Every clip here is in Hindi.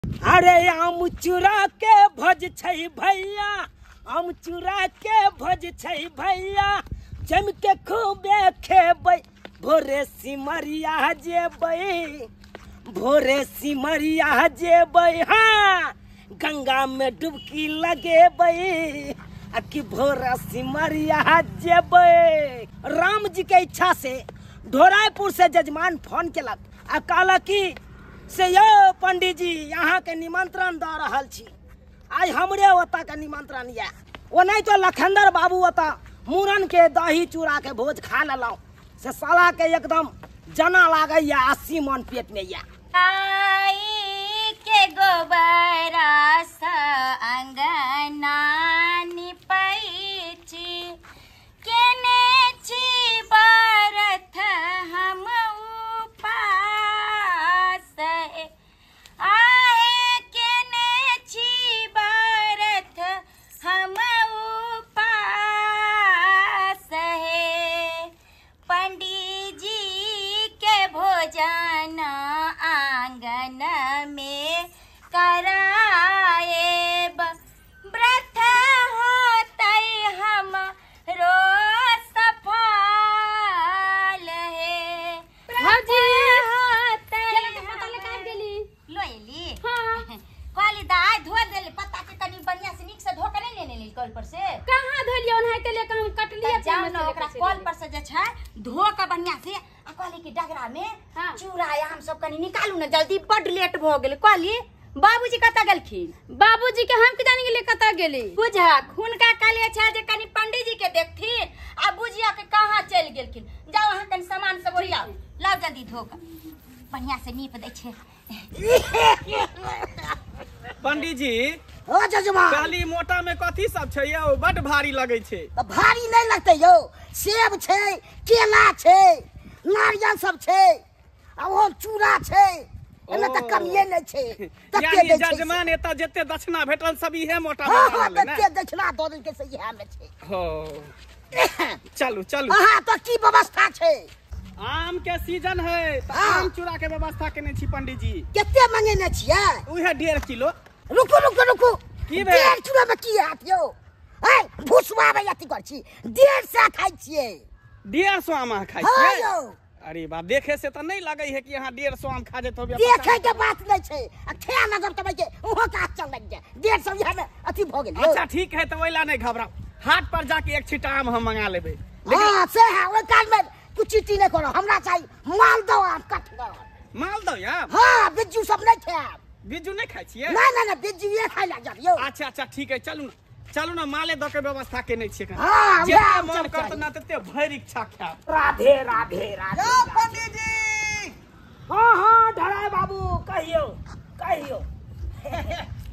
अरे आम चूड़ा के भोज छै भैया, आम चूड़ा के भोज छै भैया, जम के खूबे खेबै, भोरे सिमरिया जेबै, भोरे सिमरिया जेबै, हाँ गंगा में डुबकी लगेबै, कि भोरे सिमरिया जेबै। राम जी के इच्छा से ढोराईपुर से जजमान फोन केलक आ कहलक कि से यो पंडित जी यहाँ के निमंत्रण द रहल छी, आज हमरे ओता के निमंत्रण ये, वो नहीं तो लखंदर बाबू ओता मूरन के दही चूड़ा के भोज खा लेलौ, से साला के एकदम जना लागे या 80 मन पेट में या। आई के गोबरा सा अंगना निपैची, केने छी बरथ हम उपास, आहे केने छी बरथ हम उपास है, पंडित जी के भोजन आंगन में कराएब, व्रत होतै हम रो सफल है, व्रत होतै लोइली कहली दाय धो देली पत्ता के तनी बढ़िया से नीक से धो के नहीं लेने ली कल पर से, कहां धोलियो ओनहाय के लेकर हम कटलिए जाओ ना ओकरा कल पर से जे छै धो के बढ़िया से आ कहली कि डगरा में चूड़ा आम सब कनी निकालू ना जल्दी, बड लेट भ गेल। कहली बाबूजी कता गेलखिन, बाबूजी के हम के जाने के लिए कता गेली, बुझा हुनका कहले छै जे कनी पंडित जी के देखथिन आ बुझिया के कहां चल गेलखिन, जाओ अहाँ कनी सामान सब ओरियाओ, लाओ जल्दी धो के बढ़िया से नीप दै छै। पंडित जी ओ जजमान काली मोटा में कथी सब छै यौ, बड भारी लगे छै। तो भारी नहीं लगते यो, सेब छै, केला छै, नारियल सब छै, आ वो चूड़ा छै, एमे त कमिए नहीं छै, यानी जजमान एता जते दक्षिणा भेटल सब इहे मोटा में हां रहल हां ने। तते दक्षिणा दो दिन के से इहे में छै। हो चलू चलू, हां तो की व्यवस्था छै? आम के सीजन है तो आम चूड़ा के व्यवस्था केने छी पंडित जी। केते मंगेने छियै? उहे 1.5 किलो। रुकू रुकू रुकू, की बे? 1.5 किलो में की हाथ यो? ए भुसवा में यति कर छी, 150 खाइ छियै। 150 आम खाइ हां छियै? यो, अरे बा देखे से तो नहीं लगे है कि यहाँ 150 आम खा जेतो। देखे के बात नहीं छै, आ खे ना जब तब के ओहो का चल लग जाए, 150 यहाँ में अथी भ गेल। अच्छा ठीक है तो वैला नहीं घबराओ, हाट पर जाके एक छिटा आम हम मंगा लेबे। हां से है, ओइ काल में कुछ चीटी नहीं करो, हमरा चाहिए मालदह आम कटगर। मालदह या? हां बिज्जू सब नहीं खाएब। बिज्जू नहीं खाइ छियै? नहीं नहीं नहीं, बिज्जू ये खाइ लग जाब यो। अच्छा अच्छा ठीक है, चलू ना माले द के व्यवस्था केने छियै। हां जे वएह मन सब करत चाहिए। ना तते भरि इच्छा खाएब। राधे राधे राधे। यो पंडित जी, हां हां ढराई बाबू कहियो कहियो।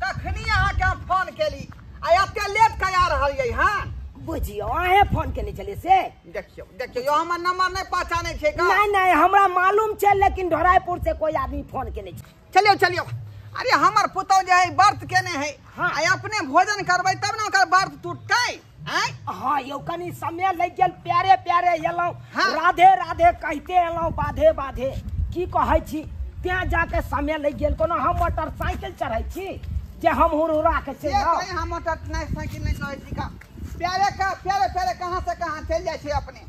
कखनी अहाँ के फोन केली आ एते लेट कया रहल यही। हां बुझियो अहे फोन केने छले से। देखियो देखियो यो हमर नंबर नहीं पहचाने छै का? नहीं नहीं हमरा मालूम छै, लेकिन ढोराईपुर से कोई आदमी फोन केने छै। चलियो चलियो, अरे हमर पुतौ जे है व्रत केने है, हाँ। आ अपने भोजन करबै तब ना ओकर व्रत टूटतै। हैं हाँ यो कनी समय लग गेल, प्यारे प्यारे एलौ, हाँ। राधे राधे कहते एलौ, बाधे बाधे की कहै छी, त्या जाके समय लग गेल। कोनो हम मोटरसाइकिल चढ़ै छी जे हम हुरुरा के ये चलौ। कोई हम मोटर नहीं साइकिल नहीं कहै छी का, प्यारे कहां से कहां चल जाय छै अपने।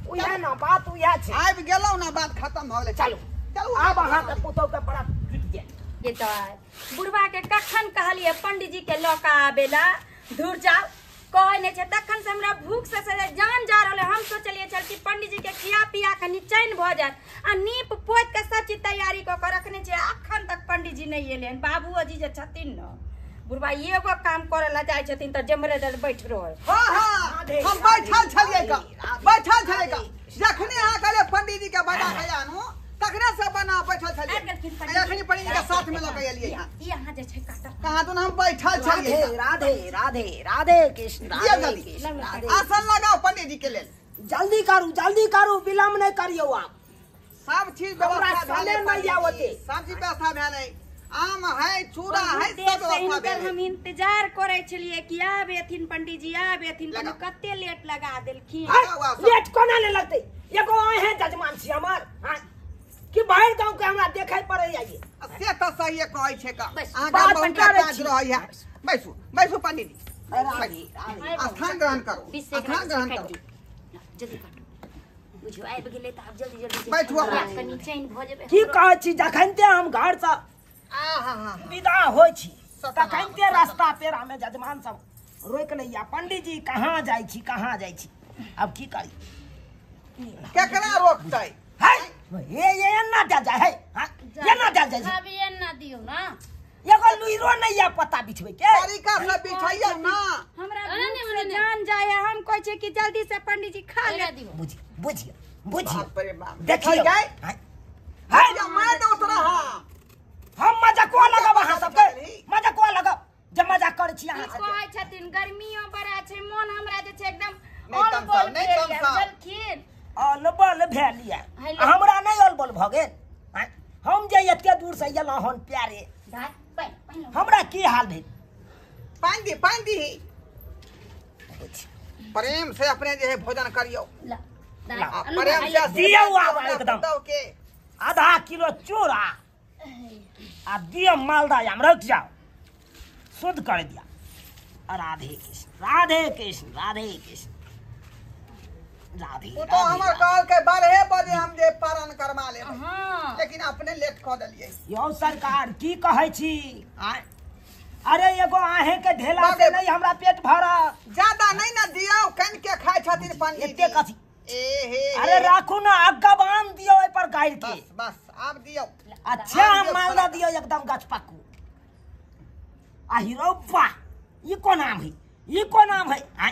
उहे ना बात उहे छै। आबि गेलौ ना, बात खत्म भ गेलै। चलू चलू आब अहाँ के पुतौ के बड़ा जुट गेल। ये तो बुढ़वा के कखन कहलिए पंडित जी के लौका आबेला, दूर जाओ कहे नहीं छै, तखन से हमरा भूख से जान जा रहले। हम सोचलिए चलती पंडित जी के खिया पिया के निचैन भ जात, आ नीप पोत के सब चीज तैयारी क के रखने छै, अखन तक पंडित जी नहीं एले। बाबूजी जे छथिन न बुढ़वा एगो काम करे ला जाय छथिन त जमरे दर बैठ रहे। हां हां हम बैठल छलिए का, बैठल छलिए का, जखने अहाँ कहले पंडित जी के बड़ा खजानो तखने से बना बैठल छलिए। अखनी पंडित जी के साथ में लग गेलिए। यहां यहाँ जे छै काटा कहां तो हम बैठल छलिए। राधे राधे राधे कृष्ण ये राधे जल्दी कृष्ण राधे। आसन लगाओ पंडित जी के लेल। जल्दी करू, विलम्ब नहीं करियो आप। सब चीज व्यवस्था हमरा भेलै, समय नहीं आवते। सब चीज व्यवस्था भेलै, आम है, चूड़ा है, सब व्यवस्था भेलै। हम इंतजार करे छलिए कि आबेथिन पंडित जी आबेथिन, तो कते लेट लगा देलखिन। लेट कोना ले लगते, एगो आए हैं जजमान छी हमर। कि बाहर गांव के हमरा देखै पड़ै आइए से तो सही कहै छै का बस, अहाँ बात का बहुत करै काज छी। रहै है बैसू बैसू पंडित जी राधे स्थान ग्रहण करो बीस से स्थान ग्रहण करो जल्दी काटो बुझियो आबि गेलै त आब जल्दी जल्दी बैठू अहाँ। कनी चैन भ जेबै की कहै छी जखनते हम घर से आहा विदा होइ छी सत्यनारायण। तखनते रास्ता पेड़ा में जजमान सब रोक लैया पंडित जी कहाँ जाइ छी अब की करी केकरा रोकतै है ये एना दे जाय है हाँ? एना दे जाय छै। अभी एना दियो ना एगो लुइरो नहीं या पता बिछबै के तरीका से बिछैया ना हमरा अरे भूख नहीं, से जान जाय है हम कहै छै कि जल्दी से पंडित जी खा ले एना दियो बुझिए बाप रे बाप देखिए देखै गए है या मैं तो उतरा हां हम मजाक लगब अहाँ सबके मजाक लगब जब मजाक करै छी अहाँ सबके कहै छथिन गर्मियो बड़ा छै मन हमरा जे छै एकदम नहीं ऑल तमसाओ, बॉल नहीं भेल तमसाओ। जलखिन अलबल भेलिए हेलो। हमरा नहीं अलबल भ गेल हैं? हम जे एते दूर से एलहुँ हन प्यारे धाय पहिन हमरा की हाल भेल पानी दी प्रेम से अपने जे है भोजन करियो ला आ प्रेम से दियौ आब एकदम। पुतौह के आधा किलो चूड़ा आ दियो मालदह आम रख जाओ शुद्ध कर दिया राधे कृष्ण राधे कृष्ण राधे कृष्ण राधे वो तो हमर कहल के 12 बजे हम जे पारण करवा ले हां लेकिन अपने लेट क देलिए यौ सरकार की कहै छी आय? अरे एगो आहे के ढेला से नहीं हमरा पेट भरा ज्यादा नहीं ना दियो कन के खाय छथिन पंडित एते कथी ए हे अरे राखू ना अगवान दियो ए पर गाड़ के बस बस आप दियो अच्छा हम मालदा दियो एकदम गछपक्कू आ हीरो वाह ये को नाम है ये को नाम है आय?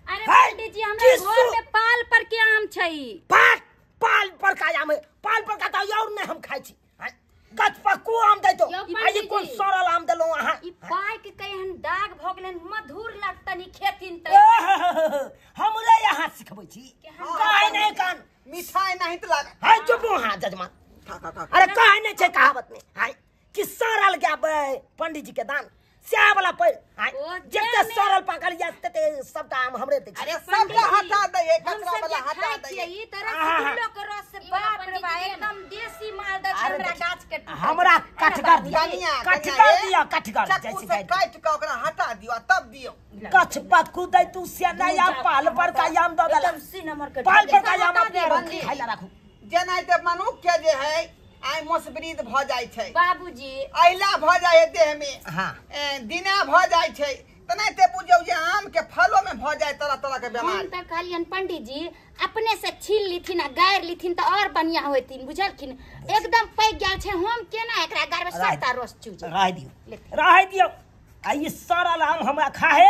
अरे है? पंडित जी हमरा किसको? घर में पाल पर के आम छै पाल पाल पर का आम है पाल पर का तो और नहीं हम खाई छी आय? गछपक्कू आम दे तो यौ आ ये पंडित कोन जी। सरल आम देलो अहाँ ई पाय के कहन दाग भ गेलन मधुर लगतनी खेथिन त हमरे यहाँ सिखबै छी काहे नहीं कान मिठाई नहीं तो लागे हाय चुप हाँ जजमान खा अरे काहे नहीं छे कहावत में हाय कि सरल क्या पंडित जी के दान स्या वाला पर हाय ओ, जितने जे सरल पकड़ या ते सबका आम हमरे दे अरे सबका हटा दे हम कचरा सब वाला जे हटा खाइ दे छियै ई तरह आहा। किलो के रस से बाप रे बा एकदम देसी मालदह छै अरे हमरा देखिए, गाछ के टूटल। हमरा कटगर दिया कनिया कटगर दिया कटगर चाकू जैसे से काट के ओकरा हटा दियो तब दियो कछ पक्कू दे तू से नया पाल पर का आम दो दला एकदम सी नंबर के पाल पर का हटा आम अपने दे, खाई ला रखू जेनाइते मनुख के जे है आइ मोसबरीद भ जाय छै बाबूजी अहिला भ जाय है देह में हाँ दिना भ जाय छै तनाइते बुझौ जे आम के फलो में भ जाय तरह तरह के हम बीमारी त कहलियन पंडित जी अपने से छील लीथिन आ गायर लीथिन त और बढ़िया होतिन बुझलखिन एकदम पैक गेल छै हम केना एकरा गार में सत्ता रस चूज रह दियो आ ये सरल आम हमरा खाहे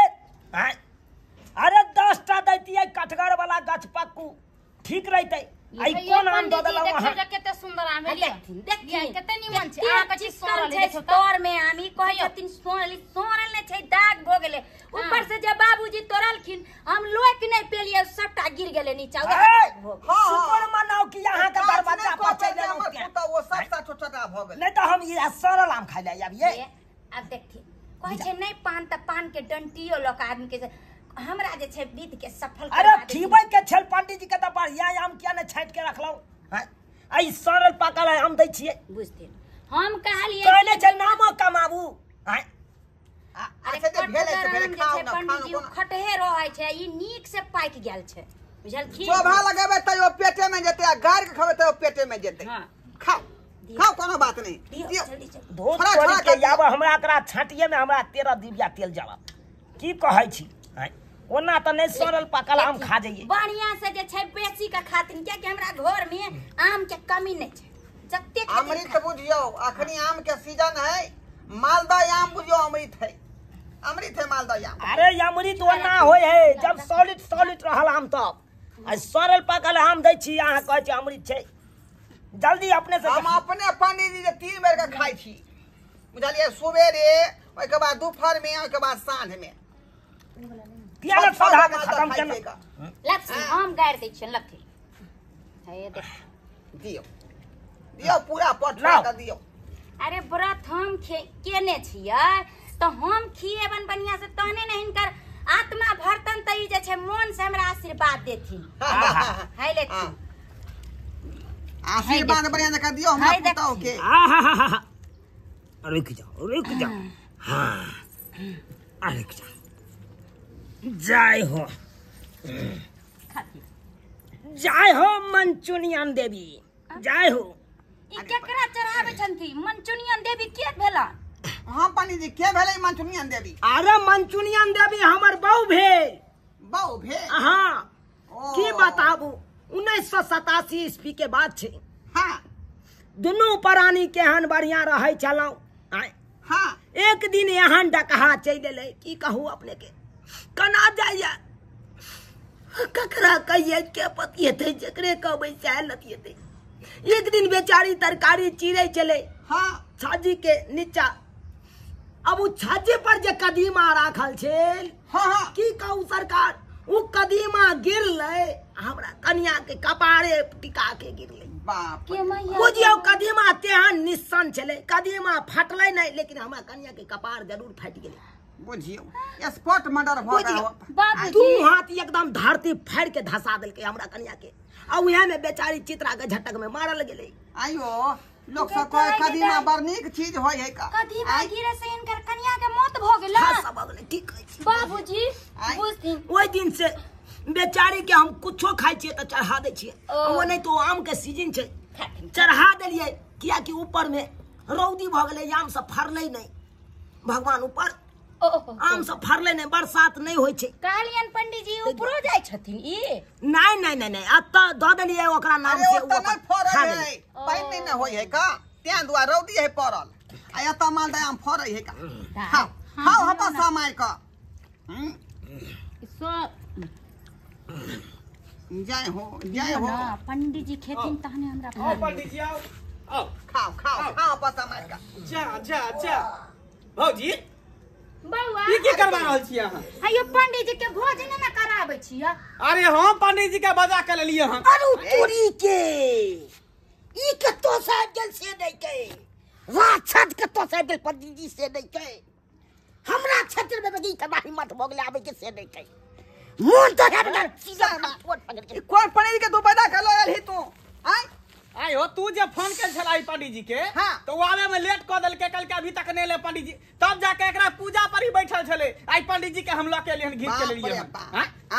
आय? अरे 10 टा दैतियै कटगर वाला गछ पक्कू ठीक रहते आई कोन आम दो दला वहां केते सुंदर आम है देखथिन केते निमन छै आ कछि सरल है छै देखो त तोर में आमी कहै छथिन सोरल नै छै दाग भ गेलै ऊपर से जे बाबूजी तोड़लखिन हम लोक नै पेलिए सबटा गिर गेलै नीचा उहे दाग भ गेलै शुक्र मनाओ कि यहाँ के दरवाजा पर चले तो वो सब छोटा भ गेल नहीं तो हम ये सरल आम खाई ले आबिए अब देखथिन कहै छै नै पान त पान के डंटियो लोक आदमी के हमरा जे छै विध के सफल अरे करवा देथिन। खीबै के छल पंडित जी के त बढ़िया आम किया ने छाट के रखलौ हैं आई सरल पाकल आम दै छियै बुझथिन हम कहलिए कहले छै नामो कमाबू हैं अरे अच्छा जे भेलै से भेलै खाओ ना पंडित जी खाओ ना खटहे रहै छै ई नीक से पाइक गेल छै बुझलखिन शोभा लगेबे त ओ पेटे में जेते आ गार के खबे त ओ पेटे में जेते हां खाओ खाओ कोनो बात नहीं दियो जल्दी जल्दी धोत थोड़ा करी थोड़ा के कर आब हमरा एकरा छाटिए में हमरा 13 दिव्या तेल जाला की कहै छी हैं ओना त नहीं सरल पाकल आम खा जाइए बढ़िया से जे छै बेसी के खातिन किया कि हमरा घर में आम के कमी नहीं छै जत्ते अमृत बुझियो अखनी आम के सीजन है मालदह आम बुझियो अमृत है मालदह आम अरे अमृत ओना होय है जब सॉलिड रहल आम तब आ सरल पाकल आम दै छी अहाँ कहै छी अमृत छै जल्दी अपने से हम अपने पंडित जी 3 बेर के खाई छी बुझलिए सुबेरे ओइ के बाद दोपहर में ओइ के बाद साँझ में किया सदा के खत्म खाई केना छेगा। लक्ष्मी हम गाड़ दै छियन लक्ष्मी हे देख दियो दियो पूरा पट लाओ। के दियो अरे व्रत हम केने छियै तो हम खिएबन बढ़िया से तहने ने हिनकर आत्मा भरतन त ई जे छै मन से हमरा आशीर्वाद देथिन आहा। है लेथिन आशीर्वाद बढ़िया जगह दियो हमरा पुतौ के। आहा रुक जाओ हाँ रुक जाओ। जय हो मंचुनियन देवी जय हो। ई केकरा चढ़ावे छथि मंचुनियन देवी के भेला? हां पंडित जी के भेलै मंचुनियन देवी? अरे मंचुनियन देवी हमर बहू भेल। बहू भेल? हाँ की बताबू 1987 ईस्वी के बात छे। हाँ दुनू प्राणी केहन बढ़िया रहे चलौ। हाँ एक दिन यहाँ डकहा चल एले की कहू अपने के कना जाइया ककरा कहिए के पति हेते जकरे कहबै चाह लतियते। एक दिन बेचारी तरकारी चीरे चले हाँ छाजी के नीचा। अब उ छाजी पर जे कदीमा राखल छे हाँ की कहू सरकार उ कदीमा गिरले हमरा कन्या के कपारे टिका के गिरले। बाप के मैया बुझियो कदीमा तेहन निशान चले कदीमा फटले नहीं लेकिन हमरा कन्या के कपार जरूर फट गेले। बुझियो स्पॉट मर्डर भ गयो। बाबूजी दू हाथ एकदम धरती फाड़ के धसा देलके हमरा कन्या के। अब उहे में बेचारी चित्रा के झटक में मारल गेले। आइयो लोग सब कहे कदीमा बड़ नीक चीज होय है का। कदीमा गिरे से इनकर कन्या के मौत भ गेला। हाँ, सब अगले ठीक है। बाबूजी बुझथिन ओइ दिन से बेचारी के हम कुछो खाइ छिए त चढ़ा दे छिए। वो नहीं तो आम के सीजन छे चढ़ा देलिए किया कि ऊपर में रौदी भ गेले आम सब फरले नहीं भगवान ऊपर आम सब फरले नहीं बरसात नहीं होय छे। कहलियन पंडित जी ऊपरो जाय छथिन ई? नहीं अत्ता द देलिए ओकरा नाम से ओ त नहीं फरल है पाइन नहीं न होय है का त्या दुआ रौदी है पड़ल आ एता माल आम फरै है का। हां हां हपा समय का जय हो ना पंडित जी खेतिन तहने हमरा पंडित जी आओ खाओ हपा समय का। जा भौजी बौआ ई की करबा रहल छी अहाँ? आयो पंडित जी के भोजन न कराबै छियै। अरे हम पंडित जी के बजा के लेलिए हम। अरु तोरी के ई के तो साहब गेल से नहीं के राक्षस के तो साहब गेल पंडित जी से नहीं के हमरा क्षेत्र में बगी के हिम्मत भ गेले आबै के से नहीं के मोन तो है बता सीधा फोन पकड़ के कौन पंडित के तू पैदा कर लगल ही तू आय आय हो तू जब फोन कर छला पंडित जी के हाँ। तो वो आवे में लेट क देल के कल के अभी तक नहीं ले पंडित जी तब जाके एकरा पूजा पर ही बैठल छले। आई पंडित जी के हम लके लेहन घीच के लेलिए हम।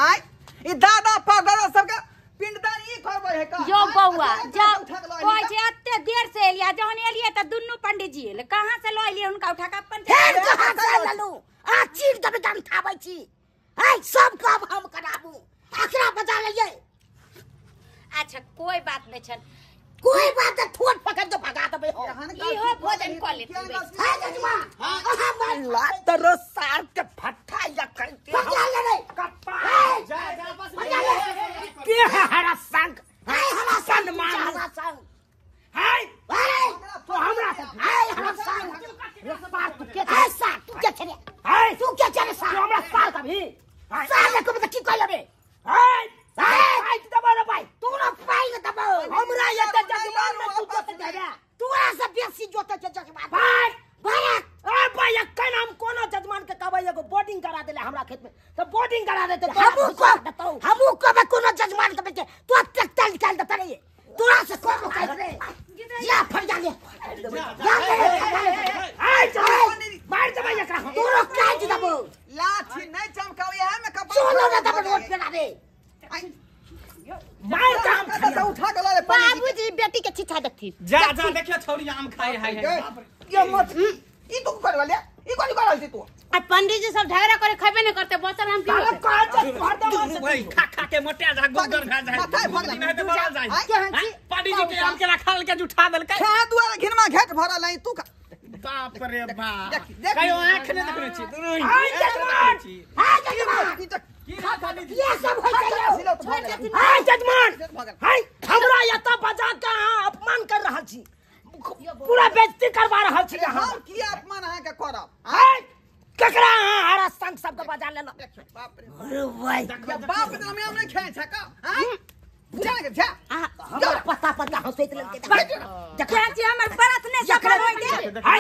आय ई दादा परदादा सब के पिंडदान ई करबै है का। यो बौआ जब कोई जे एते देर से एलिया जहन एलिए त दुन्नु पंडित जी एले कहां से ल एलिए उनका उठा के अपन फेर कहां से ललू आ चीर दबे दाम थाबै छी हाय सब काम हम कराबू अखरा बजा लेलिए। अच्छा कोई बात नहीं छन कोई बात है ठोट पकड़ के भगा देबे हो इहो भोजन क लेती हां जजमा हां ला तरो सार के फट्टा या करते भगा ले रे जा बस के हरा संग हाय हरा संग मान हरा संग हाय तो हमरा हाय हरा संग बात तू के ऐसा तू क्या करे हाय तू क्या करे सा हमरा साल का भी साल को बता की कह लेबे हाय हाय तू दबा रे भाई तू ना पाई न दबा हमरा ये त जजमान में तू जोत जाबे तू ऐसा बेसी जोत के जजमान भाई भारत ए भाई का नाम कोनो जजमान के कहबै एगो बोर्डिंग करा देले हमरा खेत में तो बोर्डिंग करा देते हमू को कोनो जजमान के बेटे तू ट्रैक्टर निकाल दे रे तोरा से कोनो कह रे या फट जा ले हाय मार दे भाई एकरा तोरो काट दबो लाठी नहीं चमकाओ यहां में कपड़ा चलो ना दबो रोड पे ना दे मार काम तो उठा के ले बाबूजी बेटी के चिट्ठा देखती जा देखियो छौरी आम खाए हाय ये मत ई तू कर वाले ई कोनी करल छी तू आ पंडित जी सब झगड़ा करे खबे नहीं करते बचल हम क्यों साला काज मार दे भाई खा के मोटे जा गुदर खा जाए माथा भर ले नहीं तो मरा जाए केहन छी पंडित जी के आम के रखल के जुठा देल के खा दुआरे घिनमा घेट भरल है तू का बाप रे बाप देख कहियो आंख ने देखने छी तू हाय जजमान हाय जजमान की पंडित जी ये सब होय छै हाय जजमान हाय हमरा यता बजा के अहाँ अपमान कर रहल छी पूरा बेइज्जती करवा रहल छी अहाँ हम की अपमान है के करब हाय ककरा अहाँ हरा संग सब के बजा लेना बाप रे अरे भाई ये बाप के नाम नहीं खाए छ का हां बुझा के जा हमरा पता पता हंसैत लेके क्या जी हमर बरत ने सफल होय दे हाय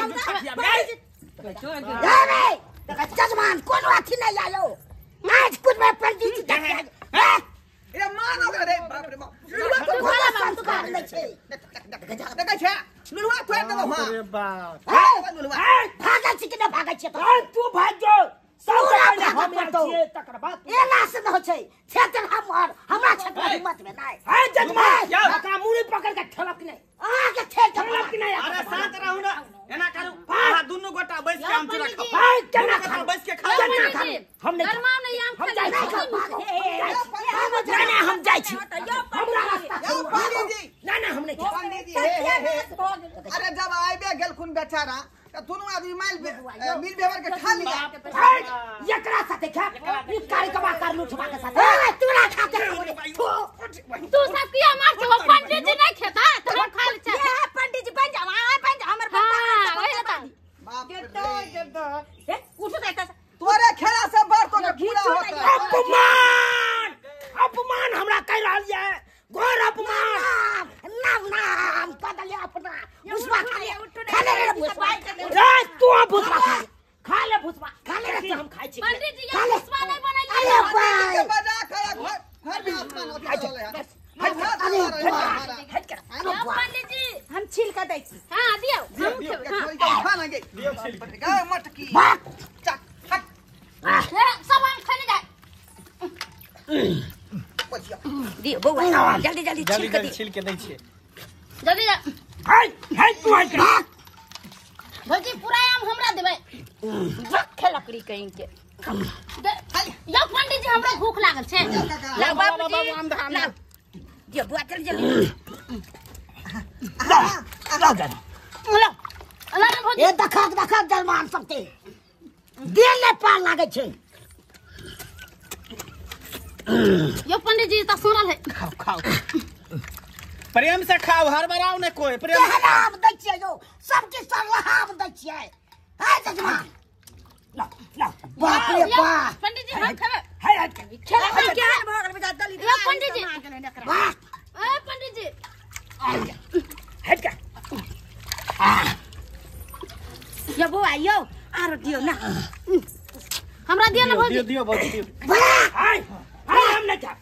जजमान कोनो अथी नहीं आयो आज कुछ में पंडित जी ये मार हो गए रे बाप रे बाप लुलुआ तो भोला बाबू तू काट ले छे देखै छै लुलुआ तोड़ देबो हां अरे बाप लुलुआ भागै छी कि न भागै छी तू भाग जो सब पहले हम छिए तकर बाद एना से न हो छै क्षेत्र हमर हमरा क्षेत्र हिम्मत में नहीं है जजमान का मुड़ी पकड़ के ठलक नहीं आ के ठलक नहीं अरे शांत रहू ना एना करू आहा दुनु गोटा बैस के आम चूड़ा खा हाय केना खा बैस के खा हम नहीं गरमा नहीं आम हम खा जाए हम जाय छी हमरा रास्ता यो पंडित जी ना हम नहीं पंडित जी हे अरे जब आइबे गेलखुन बेचारा त दुनु आदमी मिल व्यवहार के खा लिया एकरा साथे खा ई कार्यक्रम कर लूठवा के साथे तोरा खाते तू सब किया मार छो पंडित जी नहीं खाता तो हम खा ले छे पंडित जी बन जा हमर हां वही बता के तो उठ जाता तोरे खेला से बार तो पूरा होता अपमान अपमान हमरा कह रहल है घोर अपमान नाम नाम बदले अपना भुसवा खा ले भुसवा रे तू भुसवा खा ले भुसवा खा ले हम खाइ छी पंडित जी ये भुसवा नहीं बनाई अरे भाई के बजा खड़ा घर में आसमान होती है पंडित जी हम छील के दै छी हां दियो हम खेब हां खाना गे दियो छिल गा मटकी चक हट सब हम खाने जाए दियो बौआ जल्दी जल्दी छील के छिल के दै छिए जल्दी जा हाय तू हाय भौजी पूरा आम हमरा देबै रख लकड़ी कहीं के यो पंडित जी हमरा भूख लागल छै ला बाबूजी आम धाम ला दियो बुआ जल्दी ला जा अला भौजी ए देखा जलमान सबते दिल ले पार लागे छै यो पंडित जी त सुनल है खाओ खाओ प्रेम से खाओ हर बराव ने कोई प्रेम से हम दै छियै यो सबके सलाह दै छियै हाय जजमान ला बाप रे बाप पंडित जी हम खेबै हाय हाय खेला के भगल बजा दली यो पंडित जी वाह ए पंडित जी हट का यो बौआ यो आरो दियो ना हमरा दियो ना भौजी दियो बहुत दियो हाय हम नहीं कर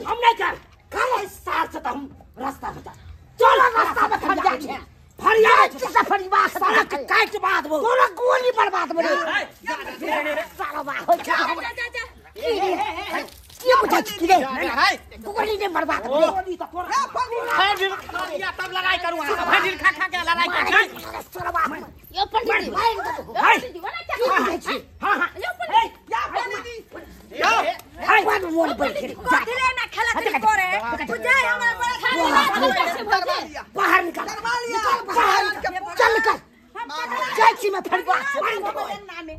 हम नहीं कर कल साथ से हम रास्ता बता चलो रास्ता में फट जाए फरियाद से फरियाद सड़क काट बात वो तोरा गोली बर्बाद बने साला बा हो ये मुझे किले गोली ने बर्बाद गोली तो या तब लड़ाई करूंगा भाई खा खा के लड़ाई कर साला बा यो पंडित जी हाय पंडित जी वाला क्या हां हां यो पंडित या पंडित यो हाय वन मोन पर दिले ना खेला के करे बुझाय हमरा बड़ा बाहर निकल चल निकल टैक्सी में फड़वा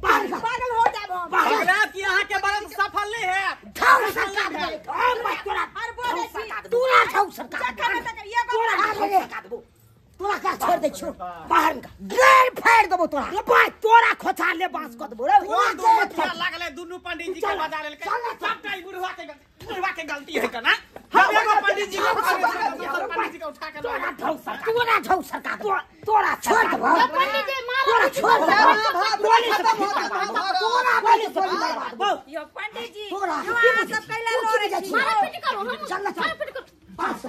पागल हो जाबो अगला कि यहां के बड़ा सफल नहीं है ठाव सरकार तोरा ठाव सरकार तोरा का छोड़ दे छो बाहर निकल गेल फाड़ देबो तोरा भाई तोरा खोचा ले बांस क देबो रे लागले दुनु पंडित जी के बजा लेल सबटा बुढ़वा के गलती है का ना हम एगो पंडित जी के उठा के तोरा ठाव सरकार तोरा छोड़ देबो पंडित जी मार तोरा छोड़ देबो तोरा यो पंडित जी तोरा सब कैला लो रे मारा पीट करो हम चल मारा पीट करो पास